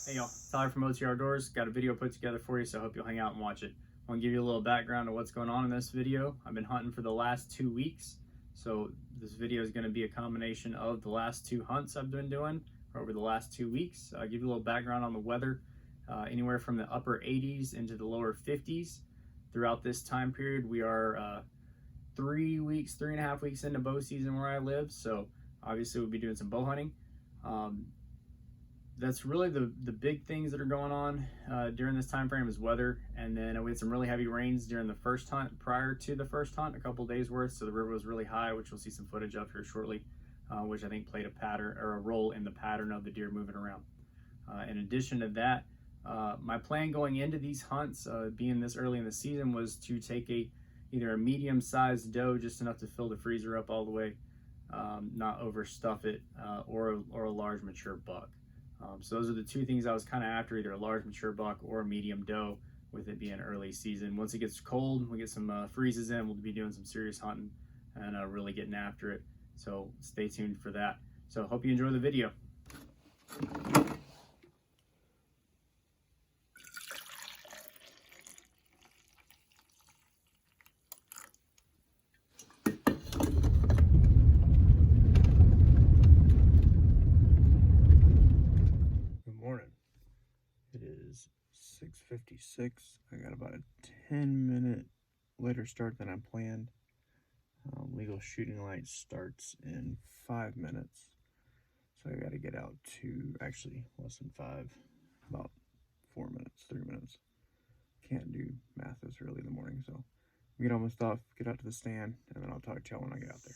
Hey y'all, Tyler from O.T.R.Outdoors. Got a video put together for you, so I hope you'll hang out and watch it. I want to give you a little background of what's going on in this video. I've been hunting for the last 2 weeks, so this video is going to be a combination of the last 2 hunts I've been doing over the last 2 weeks. I'll give you a little background on the weather, anywhere from the upper 80s into the lower 50s. Throughout this time period, we are 3.5 weeks into bow season where I live, so obviously we'll be doing some bow hunting. That's really the big things that are going on during this time frame is weather, and then we had some really heavy rains during the first hunt. Prior to the first hunt, a couple days worth, so the river was really high, which we'll see some footage of here shortly, which I think played a pattern or a role in the pattern of the deer moving around. In addition to that, my plan going into these hunts, being this early in the season, was to take either a medium-sized doe, just enough to fill the freezer up all the way, not overstuff it, or a large mature buck. So those are the two things I was kind of after, either a large mature buck or a medium doe, with it being early season. Once it gets cold, we get some freezes in, we'll be doing some serious hunting and really getting after it. So stay tuned for that. So hope you enjoy the video. Good morning. It is 6:56. I got about a 10-minute later start than I planned. Legal shooting light starts in 5 minutes. So I got to get out to actually less than 5, about 4 minutes, 3 minutes. Can't do math this early in the morning, so get all my stuff, get out to the stand, and then I'll talk to y'all when I get out there.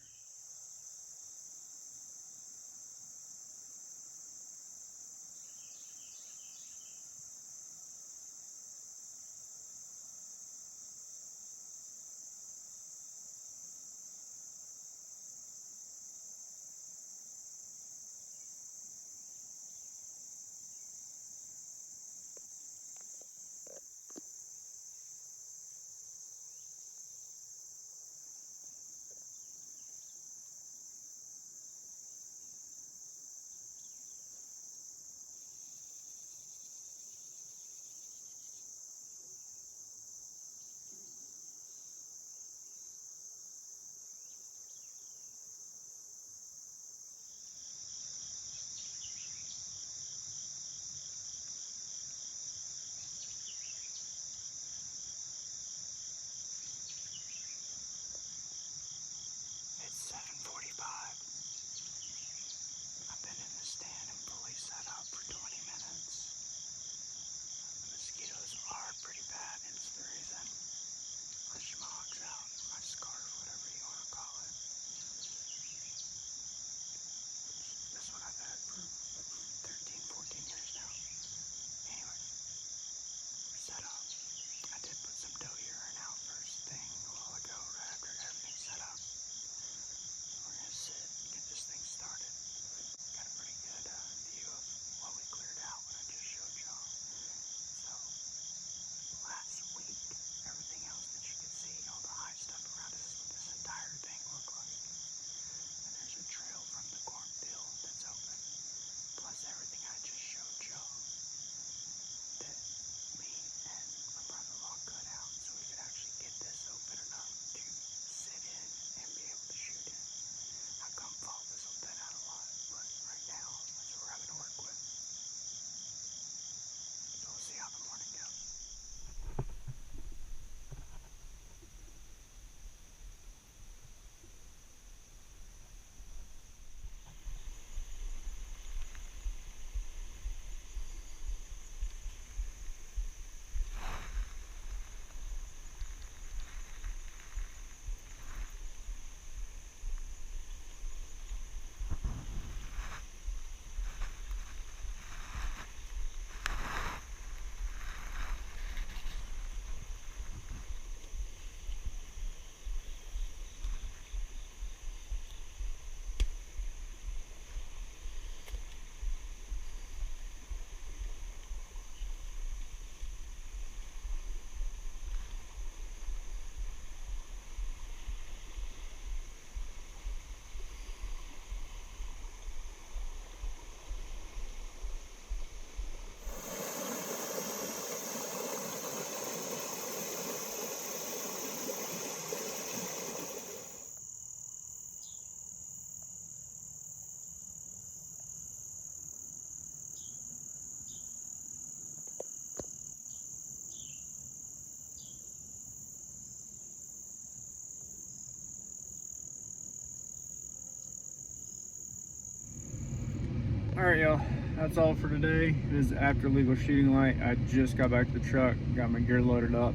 Alright, y'all, that's all for today. It is after legal shooting light. I just got back to the truck, got my gear loaded up.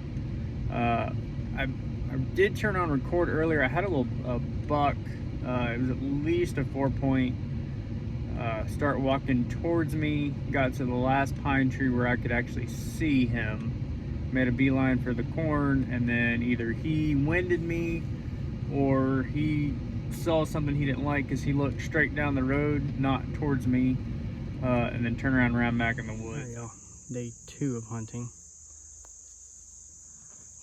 I did turn on record earlier. I had a little buck. It was at least a 4-point. Start walking towards me, got to the last pine tree where I could actually see him, made a beeline for the corn, and then either he winded me or he saw something he didn't like because he looked straight down the road, not towards me, and then turned around and ran back in the woods. Alright, y'all, day 2 of hunting.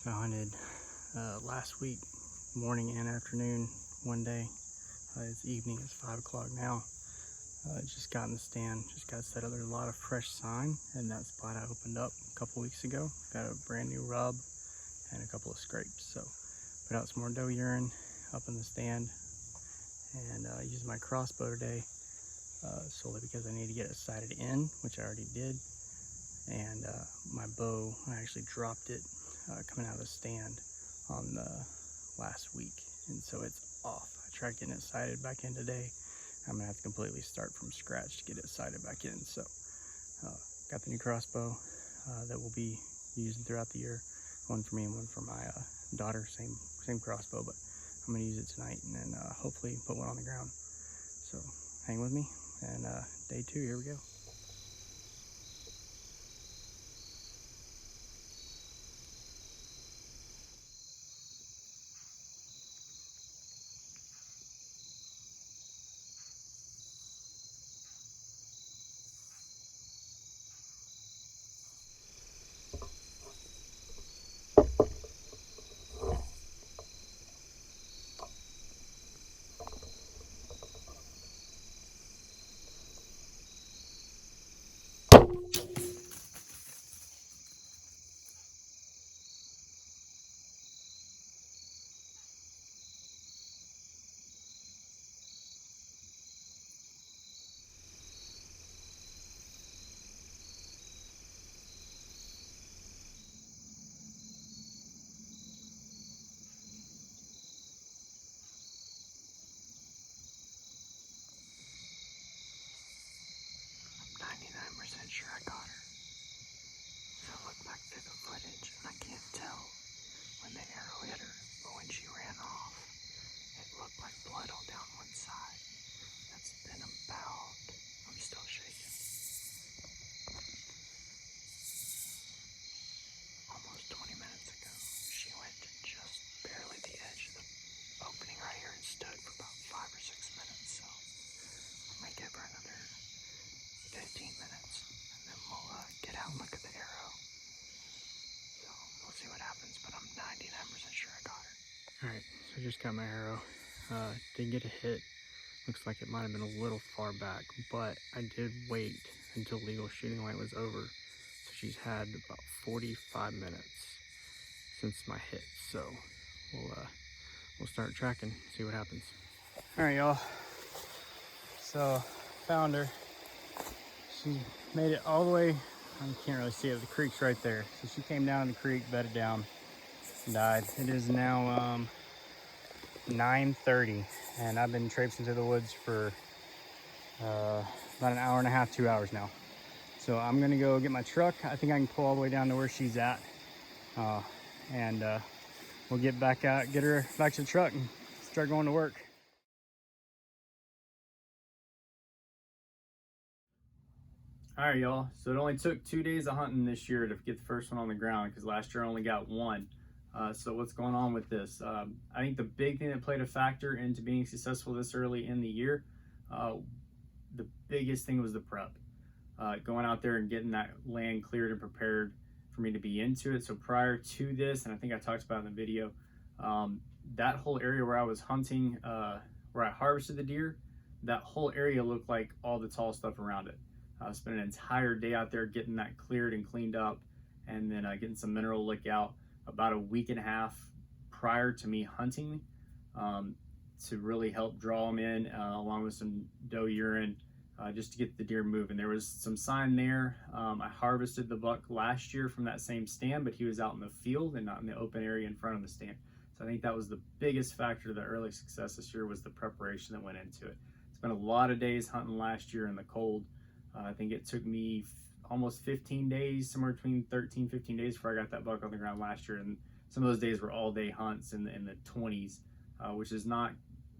I hunted last week, morning and afternoon, one day. It's evening, it's 5 o'clock now. Just got in the stand, just got set up. There's a lot of fresh sign, and that spot I opened up a couple weeks ago. Got a brand new rub and a couple of scrapes. So put out some more doe urine up in the stand, and used my crossbow today solely because I need to get it sighted in, which I already did. And my bow, I actually dropped it coming out of the stand on the last week, and so it's off. I tried getting it sighted back in today. I'm gonna have to completely start from scratch to get it sighted back in. So got the new crossbow that we'll be using throughout the year. One for me and one for my daughter, same crossbow, but I'm gonna use it tonight and then hopefully put one on the ground. So hang with me, and day 2, here we go. Sure I got her. So I look back through the footage and I can't tell when the arrow hit her, but when she ran off, it looked like blood all down one side. That's been about, I'm still shaking, almost 20 minutes ago. She went to just barely the edge of the opening right here and stood for about 5 or 6 minutes. So I might give her another 15 minutes. We'll get out and look at the arrow. So we'll see what happens, but I'm 99% sure I got her. Alright, so I just got my arrow. Didn't get a hit. Looks like it might have been a little far back, but I did wait until legal shooting light was over. So she's had about 45 minutes since my hit. So we'll start tracking, see what happens. Alright, y'all. So found her. She made it all the way, I can't really see it, the creek's right there. So she came down the creek, bedded down, and died. It is now 9:30, and I've been traipsing through the woods for about an hour and a half, 2 hours now. So I'm gonna go get my truck. I think I can pull all the way down to where she's at, and we'll get back out, get her back to the truck and start going to work. All right, y'all. So it only took 2 days of hunting this year to get the first one on the ground, because last year I only got one. So what's going on with this? I think the big thing that played a factor into being successful this early in the year, the biggest thing was the prep. Going out there and getting that land cleared and prepared for me to be into it. So prior to this, and I think I talked about in the video, that whole area where I was hunting, where I harvested the deer, that whole area looked like all the tall stuff around it. I spent an entire day out there getting that cleared and cleaned up, and then getting some mineral lick out about a week and a half prior to me hunting, to really help draw them in, along with some doe urine, just to get the deer moving. There was some sign there. I harvested the buck last year from that same stand, but he was out in the field and not in the open area in front of the stand. So I think that was the biggest factor to the early success this year, was the preparation that went into it. Spent a lot of days hunting last year in the cold, I think it took me almost 15 days, somewhere between 13, 15 days before I got that buck on the ground last year. And some of those days were all day hunts in the 20s, which is not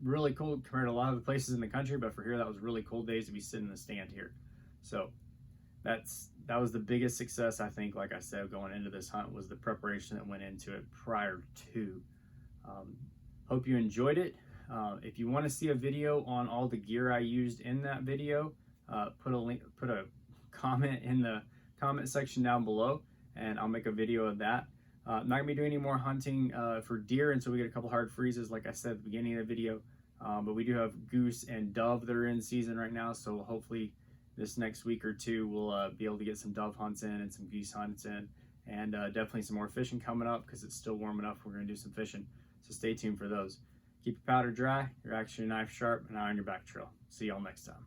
really cool compared to a lot of the places in the country. But for here, that was really cool days to be sitting in the stand here. So that was the biggest success, I think. Like I said, going into this hunt was the preparation that went into it prior to. Hope you enjoyed it. If you want to see a video on all the gear I used in that video, put a comment in the comment section down below, and I'll make a video of that. I'm not gonna be doing any more hunting for deer until we get a couple hard freezes, like I said at the beginning of the video. But we do have goose and dove that are in season right now, so hopefully this next week or two we'll be able to get some dove hunts in and some geese hunts in, and definitely some more fishing coming up because it's still warm enough. We're gonna do some fishing, so stay tuned for those. Keep your powder dry, your action, your knife sharp, and eye on your back trail. See y'all next time.